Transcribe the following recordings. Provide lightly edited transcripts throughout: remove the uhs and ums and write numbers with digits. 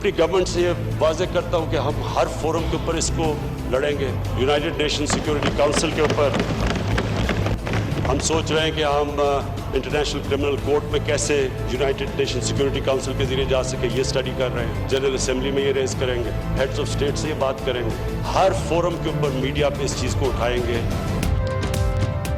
अपनी गवर्नमेंट से ये वाज़ेह करता हूँ कि हम हर फोरम के ऊपर इसको लड़ेंगे। यूनाइटेड नेशन सिक्योरिटी काउंसिल के ऊपर हम सोच रहे हैं कि हम इंटरनेशनल क्रिमिनल कोर्ट में कैसे यूनाइटेड नेशन सिक्योरिटी काउंसिल के जरिए जा सके, ये स्टडी कर रहे हैं। जनरल असेंबली में ये रेज करेंगे, हेड्स ऑफ स्टेट से ये बात करेंगे, हर फोरम के ऊपर मीडिया पे इस चीज़ को उठाएंगे।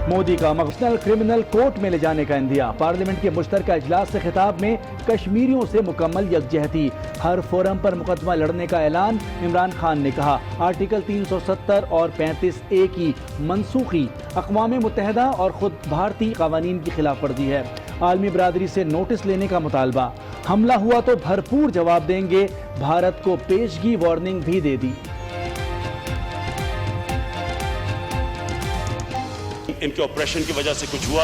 मोदी का नेशनल क्रिमिनल कोर्ट में ले जाने का इंदिया। पार्लियामेंट के मुश्तरका इजलास से खिताब में कश्मीरियों से मुकम्मल यकजहती। हर फोरम पर मुकदमा लड़ने का ऐलान। इमरान खान ने कहा आर्टिकल 370 और 35A की मनसूखी अक़वाम मुत्तहिदा और खुद भारतीय कानून की खिलाफ वर्जी है। आलमी बरादरी से नोटिस लेने का मुतालबा। हमला हुआ तो भरपूर जवाब देंगे। भारत को पेशगी वार्निंग भी दे दी। इनके ऑपरेशन की वजह से कुछ हुआ,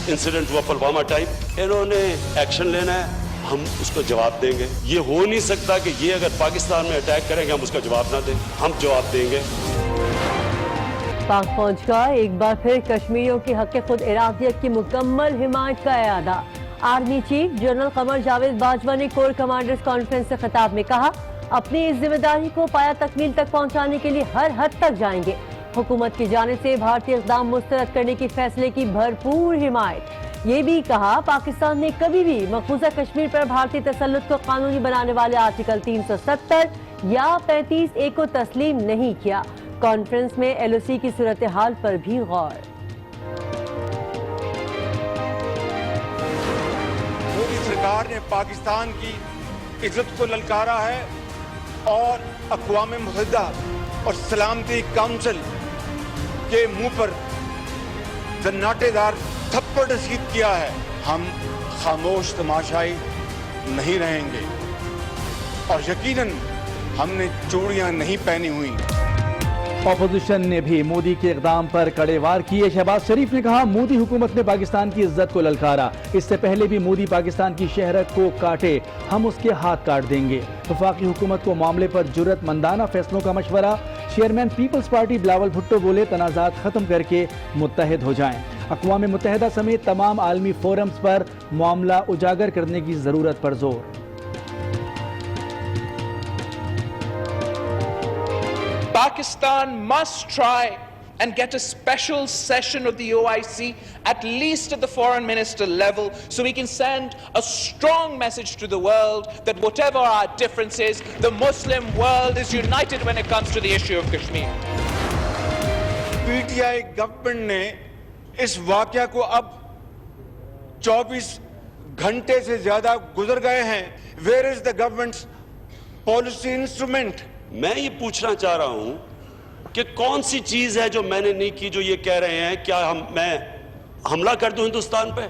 इंसिडेंट हुआ पुलवामा टाइप, इन्होंने एक्शन लेना है, हम उसको जवाब देंगे। ये हो नहीं सकता कि ये अगर पाकिस्तान में अटैक करेंगे हम उसका जवाब ना दें, हम जवाब देंगे। पाक फौज का एक बार फिर कश्मीरियों की हक़ खुद इरादियत की मुकम्मल हिमायत का इरादा। Army chief general Qamar Javed Bajwa ने कोर कमांडर्स कॉन्फ्रेंस से खिताब में कहा अपनी इस जिम्मेदारी को पाया तकमील तक पहुँचाने के लिए हर हद तक जाएंगे। हुकूमत की जानिब से भारतीय इक़दाम मुस्तरद करने की फैसले की भरपूर हिमायत। ये भी कहा पाकिस्तान ने कभी भी मकबूजा कश्मीर पर भारतीय तसल्लुत को कानूनी बनाने वाले आर्टिकल 370 या 35A को तस्लीम नहीं किया। कॉन्फ्रेंस में LOC की सूरत हाल पर भी गौर। मोदी सरकार ने पाकिस्तान की इज्जत को ललकारा है और अक़वाम मुत्तहिदा और सलामती काउंसिल के मुंह पर जन्नाटेदार थप्पड़ रसीद किया है। हम खामोश तमाशाई नहीं रहेंगे और यकीनन हमने चूड़ियां नहीं पहनी हुई। अपोजिशन ने भी मोदी के इक़दाम पर कड़े वार किए। शहबाज शरीफ ने कहा मोदी हुकूमत ने पाकिस्तान की इज्जत को ललकारा। इससे पहले भी मोदी पाकिस्तान की शहरत को काटे, हम उसके हाथ काट देंगे। वफाकी हुकूमत को मामले पर जुर्रतमंदाना फैसलों का मशवरा। चेयरमैन पीपल्स पार्टी बिलावल भुट्टो बोले तनाज़ात खत्म करके मुत्तहिद हो जाएं। अक़वाम मुत्तहिदा समेत तमाम आलमी फोरम्स पर मामला उजागर करने की जरूरत पर जोर। Pakistan must try and get a special session of the OIC, at least at the foreign minister level, so we can send a strong message to the world that whatever our differences, the Muslim world is united when it comes to the issue of Kashmir. PTI government ने इस वाकया को अब 24 घंटे से ज्यादा गुजर गए हैं। Where is the government's policy instrument? मैं ये पूछना चाह रहा हूं कि कौन सी चीज है जो मैंने नहीं की जो ये कह रहे हैं, क्या मैं हमला कर दूं हिंदुस्तान पे?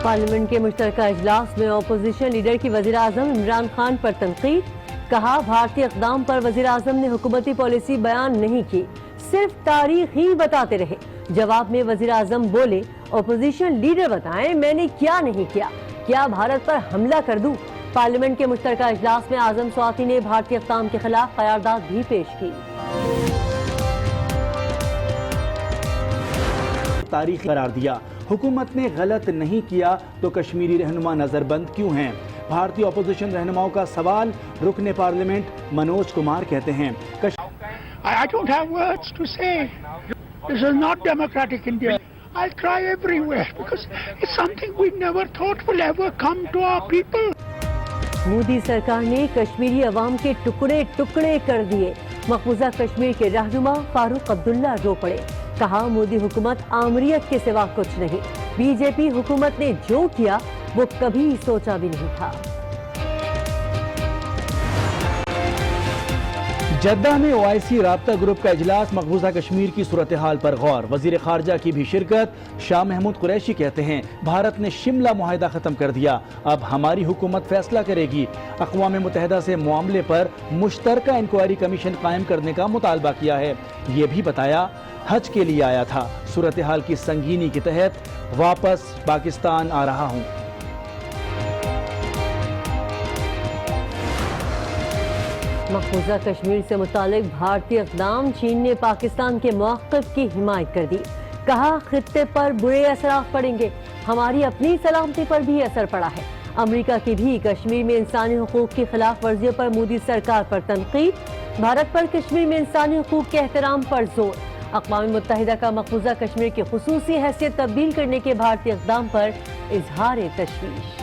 पार्लियामेंट के मुश्तरका इजलास में अपोजिशन लीडर की वज़ीर आज़म इमरान खान पर तनकीद। कहा भारतीय इक़दाम पर वज़ीर आज़म ने हुकूमती पॉलिसी बयान नहीं की, सिर्फ तारीख ही बताते रहे। जवाब में वज़ीर आज़म बोले अपोजिशन लीडर बताएं मैंने क्या नहीं किया, क्या भारत पर हमला कर दूं? पार्लियामेंट के मुश्तरका इजलास में आज़म स्वाति ने भारतीय इक़दाम के खिलाफ क़रारदाद भी पेश की। तारीख करार दिया। हुकूमत ने गलत नहीं किया तो कश्मीरी रहनुमा नजरबंद क्यों हैं? भारतीय अपोजिशन रहनुमाओं का सवाल। रुकने पार्लियामेंट मनोज कुमार कहते हैं I don't have words to say. This is not democratic India. I'll try everywhere because it's something we never thought will ever come to our people. Modi सरकार ने कश्मीरी अवाम के टुकड़े टुकड़े कर दिए। मकबूजा कश्मीर के रहनुमा फारूक अब्दुल्ला रो पड़े। कहा मोदी हुकूमत आमरीयत के सिवा कुछ नहीं। बीजेपी हुकूमत ने जो किया वो कभी सोचा भी नहीं था। जद्दा में OIC राब्ता ग्रुप का इजलास। मकबूजा कश्मीर की सूरत हाल पर गौर। वजीर खारजा की भी शिरकत। शाह महमूद कुरैशी कहते हैं भारत ने शिमला मुआहिदा खत्म कर दिया, अब हमारी हुकूमत फैसला करेगी। अक़वाम मुत्तहिदा से मामले पर मुश्तरका इंक्वायरी कमीशन कायम करने का मुतालबा किया है। ये भी बताया हज के लिए आया था, सूरत हाल की संगीनी के तहत वापस पाकिस्तान आ रहा हूँ। मकबूजा कश्मीर से मुतालिक भारतीय इक़दाम। चीन ने पाकिस्तान के मौक़िफ़ की हिमायत कर दी। कहा खित्ते पर बुरे असरात पड़ेंगे, हमारी अपनी सलामती पर भी असर पड़ा है। امریکہ کی بھی کشمیر میں انسانی حقوق کی خلاف ورزیوں پر مودی سرکار پر تنقید، بھارت پر کشمیر میں انسانی حقوق کے احترام پر زور، اقوام متحدہ کا مقبوضہ کشمیر کی خصوصی حیثیت تبدیل کرنے کے بھارتی اقدام پر اظہار تشویش۔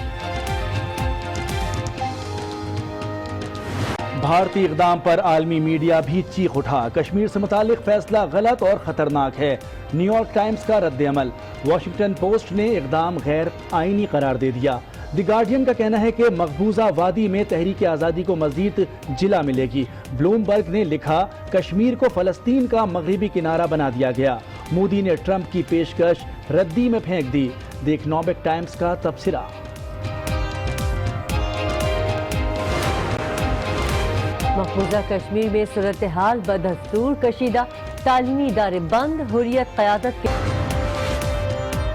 بھارتی اقدام پر عالمی میڈیا بھی چیخ اٹھا، کشمیر سے متعلق فیصلہ غلط اور خطرناک ہے، نیو یارک ٹائمز کا رد عمل، واشنگٹن پوسٹ نے اقدام غیر آئینی قرار دے دیا، دی گارڈین کا کہنا ہے کہ مقبوضہ وادی میں تحریک آزادی کو مزید جلا ملے گی، بلومبرگ نے لکھا کشمیر کو فلسطین کا مغربی کنارہ بنا دیا گیا، مودی نے ٹرمپ کی پیشکش ردی میں پھینک دی، دی اکنامک ٹائمز کا تبصرہ۔ مقبوضہ کشمیر میں صورتحال بدستور کشیدہ، تعلیمی ادارے بند، حریت قیادت کے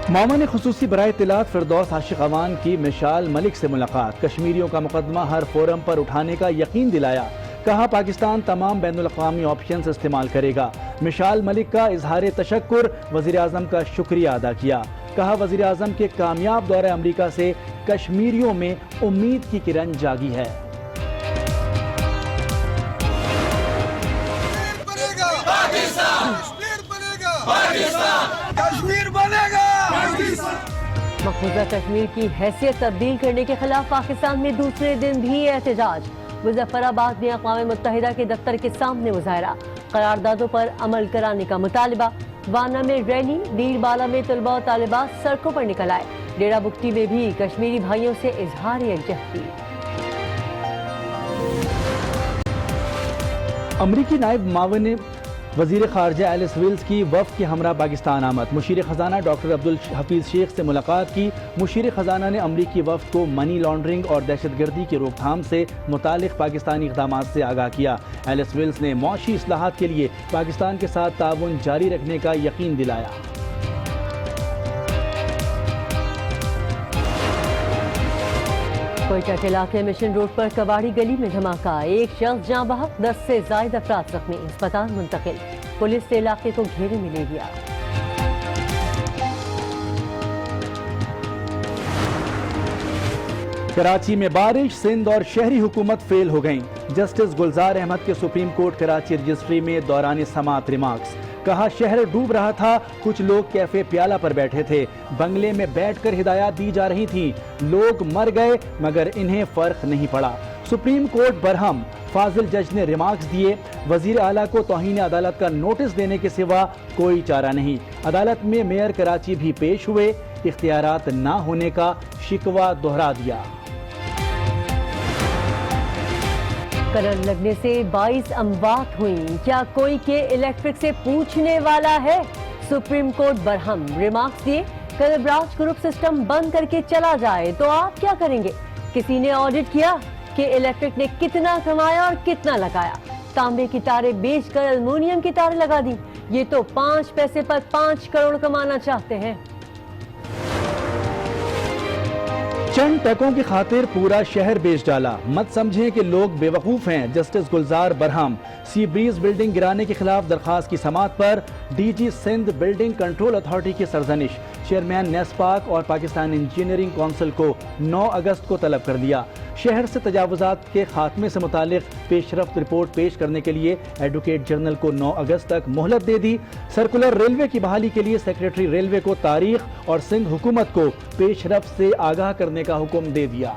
معاون خصوصی برائے اطلاعات فردوس عاشق اوان کی مشال ملک سے ملاقات، کشمیریوں کا مقدمہ ہر فورم پر اٹھانے کا یقین دلایا، کہا پاکستان تمام بین الاقوامی آپشنز استعمال کرے گا، مشال ملک کا اظہار تشکر، وزیراعظم کا شکریہ ادا کیا، کہا وزیراعظم کے کامیاب دورہ امریکہ سے کشمیریوں میں امید کی کرن جاگی ہے۔ مقبوضہ کشمیر کی حیثیت تبدیل کرنے کے خلاف پاکستان میں دوسرے دن بھی احتجاج، مظفر آباد میں اقوام متحدہ کے دفتر کے سامنے مظاہرہ، قراردادوں پر عمل کرانے کا مطالبہ، وانا میں ریلی، ڈیر بالا میں طلباء و طالبات سڑکوں پر نکل آئے، ڈیرہ بگٹی میں بھی کشمیری بھائیوں سے اظہار یکجہتی۔ امریکی نائب معاون وزیر خارجہ ایلس ویلز کی وفد کے ہمراہ پاکستان آمد، مشیر خزانہ ڈاکٹر عبدالحفیظ شیخ سے ملاقات کی، مشیر خزانہ نے امریکی وفد کو منی لانڈرنگ اور دہشت گردی کی روک تھام سے متعلق پاکستانی اقدامات سے آگاہ کیا، ایلس ویلز نے معاشی اصلاحات کے لیے پاکستان کے ساتھ تعاون جاری رکھنے کا یقین دلایا۔ کوئٹہ کے علاقے مشن روڈ پر کباڑی گلی میں دھماکہ، ایک شخص جاں بحق، 10 سے زائد افراد زخمی، اسپتال منتقل، پولیس نے علاقے کو گھیرے میں لے لیا۔ کراچی میں بارش، سندھ اور شہری حکومت فیل ہو گئیں، جسٹس گلزار احمد کے سپریم کورٹ کراچی رجسٹری میں دوران سماعت ریمارکس، کہا شہر ڈوب رہا تھا، کچھ لوگ کیفے پیالہ پر بیٹھے تھے، بنگلے میں بیٹھ کر ہدایات دی جا رہی تھیں، لوگ مر گئے مگر انہیں فرق نہیں پڑا، سپریم کورٹ برہم، فاضل جج نے ریمارکس دیے، وزیر اعلیٰ کو توہین عدالت کا نوٹس دینے کے سوا کوئی چارہ نہیں، عدالت میں میئر کراچی بھی پیش ہوئے، اختیارات نہ ہونے کا شکوہ دہرا دیا۔ کرنٹ لگنے سے 22 اموات ہوئیں، کیا کوئی کے الیکٹرک سے پوچھنے والا ہے؟ سپریم کورٹ برہم، ریمارکس دیے، کلبراج گروپ سسٹم بند کر کے چلا جائے تو آپ کیا کریں گے؟ کسی نے آڈٹ کیا کہ الیکٹرک نے کتنا کمایا اور کتنا لگایا؟ تانبے کی تاریں بیچ کر المونیم کی تاریں لگا دی، یہ تو 5 پیسے پر 5 کروڑ کمانا چاہتے ہیں۔ چند ٹکوں کی خاطر پورا شہر بیچ ڈالا، مت سمجھیں کہ لوگ بے وقوف ہیں، جسٹس گلزار برہم، سی بریز بلڈنگ گرانے کے خلاف درخواست کی سماعت پر D G Sindh building control authority کی سرزنش، چیئرمین نیسپاک اور پاکستان انجینئرنگ کونسل کو 9 اگست کو طلب کر دیا، شہر سے تجاوزات کے خاتمے سے متعلق پیش رفت رپورٹ پیش کرنے کے لیے ایڈوکیٹ جنرل کو 9 اگست تک مہلت دے دی، سرکولر ریلوے کی بحالی کے لیے سیکریٹری ریلوے کو تاریخ اور سندھ حکومت کو پیش رفت سے آگاہ کرنے کا حکم دے دیا۔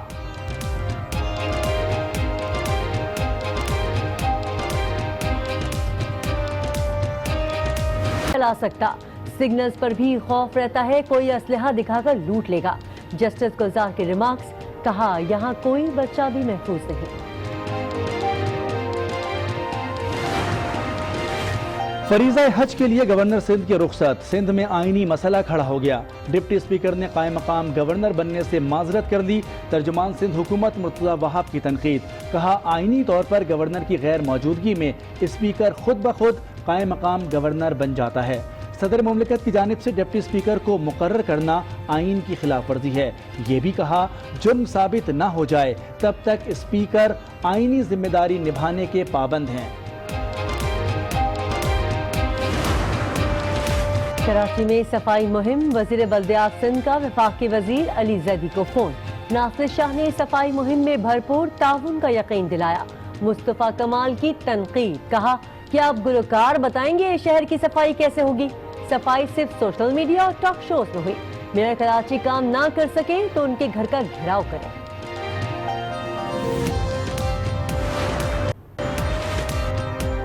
چلا سکتا، سگنلز پر بھی خوف رہتا ہے کوئی اسلحہ دکھا کر لوٹ لے گا، جسٹس گلزار کے ریمارکس، کہا یہاں کوئی بچہ بھی محفوظ نہیں۔ فریضہ حج کے لیے گورنر سندھ کی رخصت، سندھ میں آئینی مسئلہ کھڑا ہو گیا، ڈپٹی اسپیکر نے قائم مقام گورنر بننے سے معذرت کر لی، ترجمان سندھ حکومت مرتضی وہاب کی تنقید، کہا آئینی طور پر گورنر کی غیر موجودگی میں اسپیکر خود بخود قائم مقام گورنر بن جاتا ہے، صدر مملکت کی جانب سے ڈپٹی اسپیکر کو مقرر کرنا آئین کی خلاف ورزی ہے، یہ بھی کہا جرم ثابت نہ ہو جائے تب تک اسپیکر آئینی ذمہ داری نبھانے کے پابند ہیں۔ کراچی میں صفائی مہم، وزیر بلدیات سندھ کا وفاقی وزیر علی زیدی کو فون، नासिर शाह ने सफाई मुहिम में भरपूर ताउन का यकीन दिलाया। मुस्तफा कमाल की तनकीद, कहा कि आप गुलकार बताएंगे शहर की सफाई कैसे होगी। सफाई सिर्फ सोशल मीडिया और टॉक शोज में हुई। मेयर कराची काम ना कर सके तो उनके घर का घेराव करें।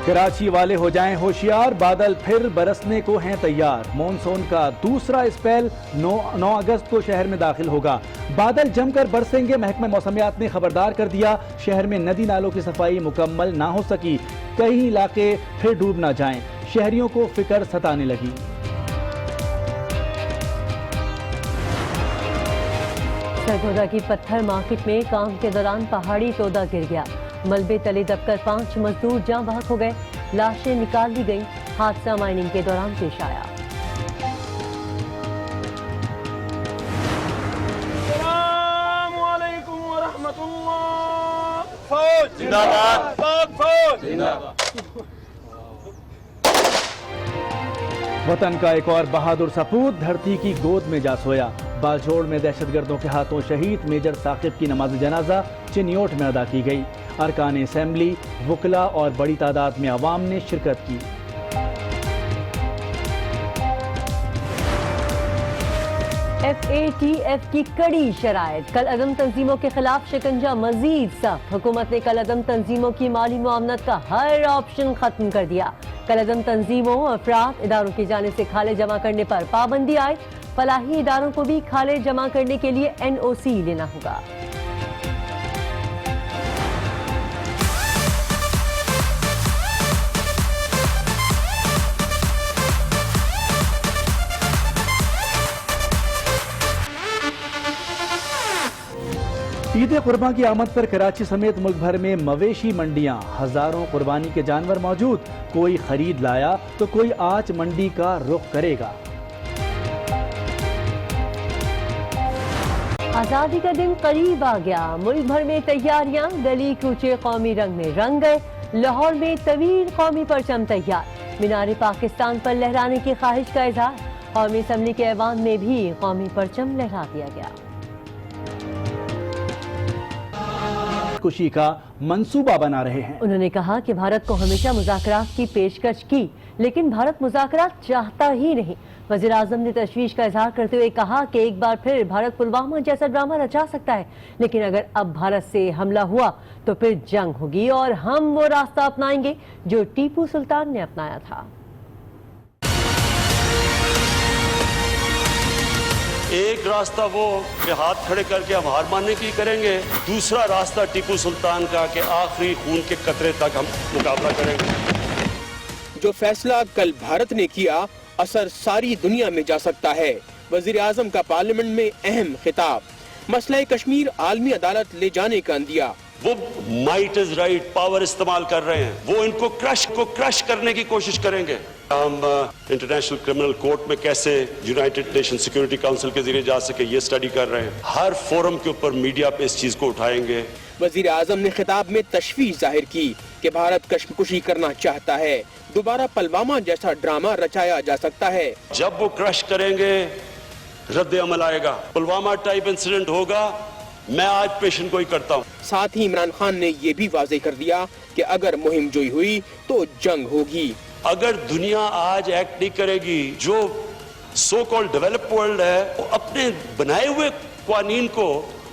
कराची वाले हो जाएं होशियार, बादल फिर बरसने को हैं तैयार। मॉनसून का दूसरा स्पेल 9 अगस्त को शहर में दाखिल होगा। बादल जमकर बरसेंगे। महकमे मौसमियात ने खबरदार कर दिया, शहर में नदी नालों की सफाई मुकम्मल ना हो सकी। कई इलाके फिर डूब ना जाएं। शहरियों को फिक्र सताने लगी। सरगोदा की पत्थर मार्केट में काम के दौरान पहाड़ी तोदा गिर गया। मलबे तले दबकर 5 मजदूर जाँ बहक हो गए। लाशें निकाल ली गईं। हादसा माइनिंग के दौरान पेश आया। वतन का एक और बहादुर सपूत धरती की गोद में जा सोया। बालझोड़ में दहशतगर्दों के हाथों शहीद मेजर साकिब की नमाज जनाजा चिन्योट में अदा की गई। अरकान असेंबली, वकला और बड़ी तादाद में अवाम ने शिरकत की। FATF की कड़ी शराइत, कल अदम तंजीमों के खिलाफ शिकंजा मजीद सख्त। हुकूमत ने कल अदम तंजीमों की माली मुआवनत का हर ऑप्शन खत्म कर दिया। कल अदम तंजीमों, अफराद, इदारों की जाने से खाले जमा करने पर पाबंदी आए। फलाही इदारों को भी खाले जमा करने के लिए NOC लेना होगा। ईद कुर्बान की आमद पर कराची समेत मुल्क भर में मवेशी मंडियां, हजारों कुर्बानी के जानवर मौजूद। कोई खरीद लाया तो कोई आज मंडी का रुख करेगा। आजादी का दिन करीब आ गया। मुल्क भर में तैयारियां, गली कूचे कौमी रंग में रंग गए। लाहौर में तवील कौमी परचम तैयार। मीनार पाकिस्तान पर लहराने की ख्वाहिश का इजहार। कौमी असम्बली के ऐवान में भी कौमी परचम लहरा दिया गया। खुशी का मंसूबा बना रहे हैं। उन्होंने कहा कि भारत को हमेशा मुज़ाकरात की पेशकश की, लेकिन भारत मुज़ाकरात चाहता ही नहीं। वज़ीर आज़म ने तशवीश का इजहार करते हुए कहा कि एक बार फिर भारत पुलवामा जैसा ड्रामा रचा सकता है, लेकिन अगर अब भारत से हमला हुआ तो फिर जंग होगी और हम वो रास्ता अपनाएंगे जो टीपू सुल्तान ने अपनाया था। एक रास्ता वो कि हाथ खड़े करके हम हार मानने की करेंगे, दूसरा रास्ता टीपू सुल्तान का कि आखिरी खून के कतरे तक हम मुकाबला करेंगे। जो फैसला कल भारत ने किया, असर सारी दुनिया में जा सकता है। वजीर आजम का पार्लियामेंट में अहम खिताब। मसला कश्मीर आलमी अदालत ले जाने का अंदिया। वो माइट इज राइट पावर इस्तेमाल कर रहे हैं, वो इनको क्रश करने की कोशिश करेंगे। हम इंटरनेशनल क्रिमिनल कोर्ट में कैसे यूनाइटेड नेशन सिक्योरिटी काउंसिल के जरिए जा सके, ये स्टडी कर रहे हैं। हर फोरम के ऊपर मीडिया पे इस चीज को उठाएंगे। वजीर आजम ने खिताब में तशवीश जाहिर की कि भारत कश्मकुशी करना चाहता है। दोबारा पुलवामा जैसा ड्रामा रचाया जा सकता है। जब वो क्रश करेंगे, रद्द अमल आएगा। पुलवामा टाइप इंसिडेंट होगा, मैं आज पेशन गोई करता हूँ। साथ ही इमरान खान ने ये भी वाजे कर दिया कि अगर मुहिम जोई हुई तो जंग होगी। अगर दुनिया आज एक्ट नहीं करेगी, जो सो कॉल्ड डेवलप वर्ल्ड है वो अपने बनाए हुए कानून को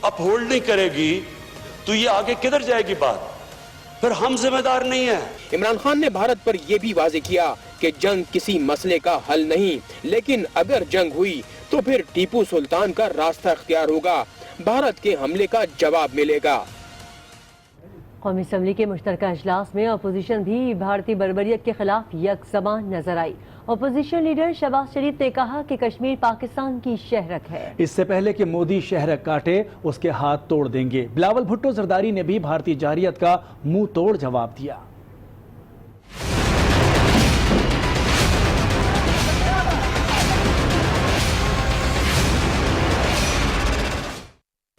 अपहोल्ड नहीं करेगी, तो ये आगे किधर जाएगी बात? फिर हम जिम्मेदार नहीं है। इमरान खान ने भारत पर यह भी वाजे किया कि जंग किसी मसले का हल नहीं, लेकिन अगर जंग हुई तो फिर टीपू सुल्तान का रास्ता इख्तियार होगा। भारत के हमले का जवाब मिलेगा। कौमी असम्बली के मुश्तरका इजलास में अपोजिशन भी भारतीय बर्बरियत के खिलाफ यकज़बान नजर आई। अपोजिशन लीडर शहबाज शरीफ ने कहा कि कश्मीर पाकिस्तान की शहरक है। इससे पहले कि मोदी शहरक काटे, उसके हाथ तोड़ देंगे। बिलावल भुट्टो जरदारी ने भी भारतीय जारियत का मुंह तोड़ जवाब दिया।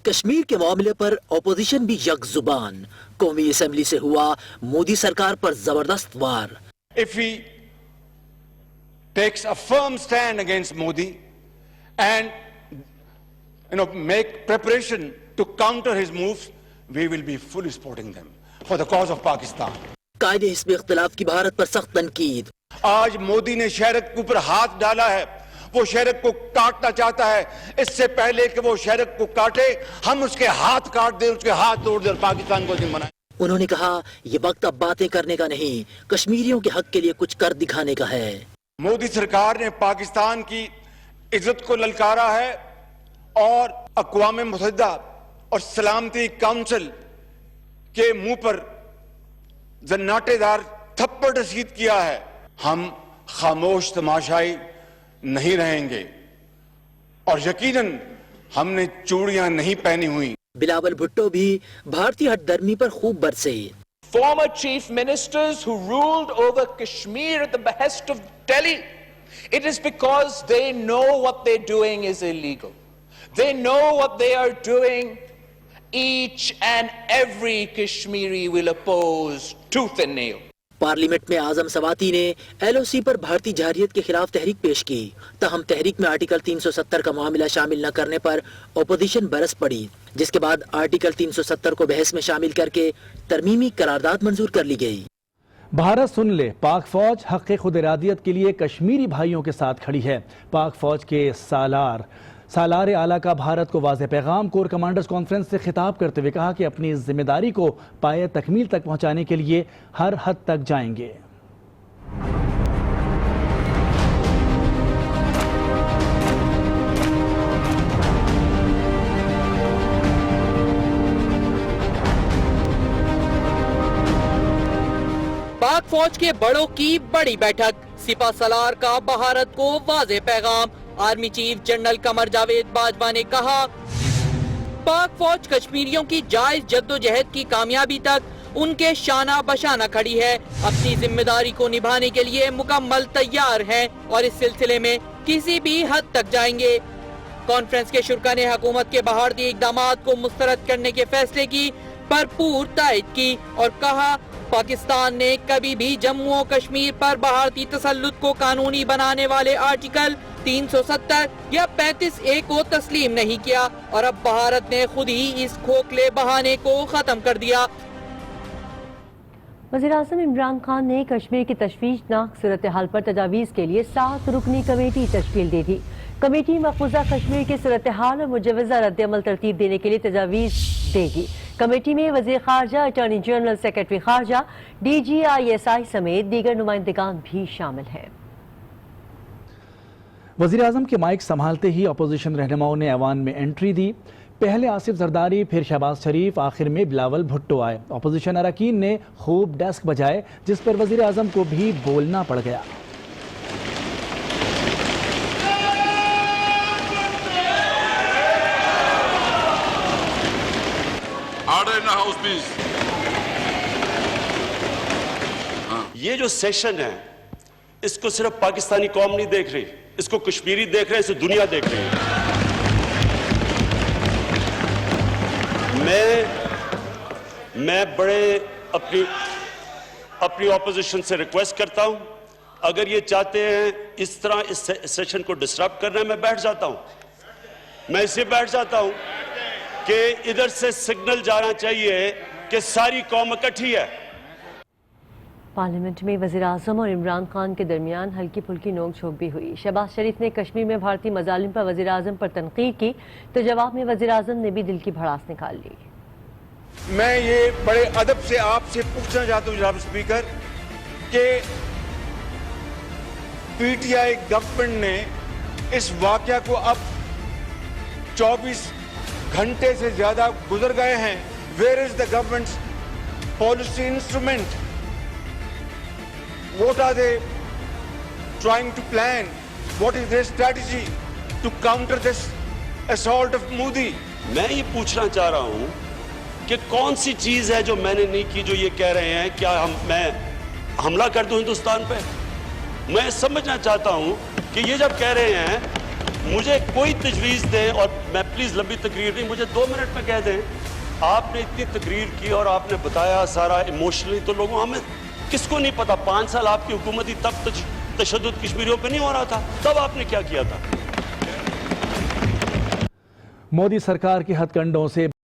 कश्मीर के मामले पर अपोजिशन भी यकजुबान। कौमी असेंबली से हुआ मोदी सरकार पर जबरदस्त वार। If he takes a firm stand against Modi and make preparation to counter his moves, we will be fully supporting them for the cause of Pakistan. कायदे हिस्ब इख्तिलाफ की भारत पर सख्त तनकीद। आज मोदी ने शहरक के ऊपर हाथ डाला है, वो शहरक को काटना चाहता है। इससे पहले कि वो शहरक को काटे, हम उसके हाथ काट दें, उसके हाथ तोड़ दें और पाकिस्तान को बनाएं। उन्होंने कहा ये वक्त अब बातें करने का नहीं, कश्मीरियों के हक के लिए कुछ कर दिखाने का है। मोदी सरकार ने पाकिस्तान की इज्जत को ललकारा है और अक़वाम मुत्तहिदा और सलामती काउंसिल के मुंह पर जन्नाटेदार थप्पड़ रसीद किया है। हम खामोश तमाशाई नहीं रहेंगे और यकीनन हमने चूड़ियां नहीं पहनी हुई। बिलावल भुट्टो भी भारतीय हठधर्मी पर खूब बरसे। Former chief ministers who ruled over Kashmir at the behest of Delhi, it is because they know what they're doing is illegal. They know what they are doing. Each and every Kashmiri will oppose tooth and nail. Parliament में आजम सवाती ने LOC पर भारतीय जहरियत के खिलाफ तहरीक पेश की। तहम तहरीक में article 370 का मामला शामिल न करने पर अपोजिशन बरस पड़ी, जिसके बाद आर्टिकल 370 को बहस में शामिल करके तरमीमी करारदाद मंजूर कर ली गई। भारत सुन ले, पाक फौज हक़ खुद इरादियत के लिए कश्मीरी भाइयों के साथ खड़ी है। पाक फौज के सालार आला का भारत को वाज़ेह पैगाम कोर कमांडर्स कॉन्फ्रेंस से खिताब करते हुए कहा कि अपनी जिम्मेदारी को पाए तकमील तक पहुंचाने के लिए हर हद तक जाएंगे। पाक फौज के बड़ों की बड़ी बैठक, सिपा सलार का भारत को वाज़ेह पैगाम। Army chief general Qamar Javed Bajwa ने कहा, पाक फौज कश्मीरियों की जायज जद्दोजहद की कामयाबी तक उनके शाना बशाना खड़ी है, अपनी जिम्मेदारी को निभाने के लिए मुकम्मल तैयार है और इस सिलसिले में किसी भी हद तक जाएंगे। कॉन्फ्रेंस के शुरा ने हुकूमत के बहारती इक़दामात को मुस्तरद करने के फैसले की भरपूर तायद की और कहा, पाकिस्तान ने कभी भी जम्मू और कश्मीर पर बहारती तसल्लुत को कानूनी बनाने वाले आर्टिकल 370 या 35A को तस्लीम नहीं किया और अब भारत ने खुद ही इस खोखले बहाने को खत्म कर दिया। वज़ीर-ए-आज़म इमरान खान ने कश्मीर की तशवीशनाक सूरत हाल पर तजावीज़ के लिए 7 रुकनी कमेटी तश्कील दी थी। कमेटी मक़बूज़ा कश्मीर की सूरत हाल और मुजव्वज़ा रद्द-ए-अमल तरतीब देने के लिए तजावीज़ देगी। कमेटी में वज़ीर ख़ारजा, अटॉर्नी जनरल, सेक्रेटरी ख़ारजा, DG ISI समेत दीगर नुमाइंदगान भी शामिल हैं। वज़ीर आज़म के माइक संभालते ही अपोजिशन रहनुमाओं ने ऐवान में एंट्री दी। पहले आसिफ जरदारी, फिर शहबाज शरीफ, आखिर में बिलावल भुट्टो आए। अपोजिशन अरकान ने खूब डेस्क बजाए, जिस पर वज़ीर आज़म को भी बोलना पड़ गया। ये जो सेशन है, इसको सिर्फ पाकिस्तानी कौम नहीं देख रही, इसको कश्मीरी देख रहे हैं, इसे दुनिया देख रही है। मैं बड़े अपनी ऑपोजिशन से रिक्वेस्ट करता हूं, अगर ये चाहते हैं इस तरह इस सेशन को डिस्टर्ब करना है, मैं बैठ जाता हूं। मैं इसलिए बैठ जाता हूं कि इधर से सिग्नल जाना चाहिए कि सारी कौम इकट्ठी है। पार्लियामेंट में वज़ीर-ए-आज़म और इमरान खान के दरमियान हल्की फुल्की नोक झोंक भी हुई। शहबाज शरीफ ने कश्मीर में भारतीय मजालिम पर वज़ीर-ए-आज़म पर तनकीद की, तो जवाब में वज़ीर-ए-आज़म ने भी दिल की भड़ास निकाल ली। मैं ये बड़े अदब से आपसे पूछना चाहता हूँ जनाब स्पीकर कि PTI गवर्नमेंट ने इस वाक़या को अब 24 घंटे से ज्यादा गुजर गए हैं। Where is the government's policy instrument? What are they trying to plan? What is their strategy to counter this assault of Modi? मैं ये पूछना चाह रहा हूं कि कौन सी चीज है जो मैंने नहीं की, जो ये कह रहे हैं क्या मैं हमला कर दूं हिंदुस्तान पे? मैं समझना चाहता हूं कि ये जब कह रहे हैं मुझे कोई तजवीज़ दें, और मैं प्लीज़ लंबी तकरीर नहीं, मुझे 2 मिनट में कह दें। आपने इतनी तकरीर की और आपने बताया सारा इमोशनली, तो लोगों हमें किसको नहीं पता 5 साल आपकी हुकूमत थी, तब तशद्दुद कश्मीरियों पे नहीं हो रहा था, तब आपने क्या किया था? मोदी सरकार के हथकंडों से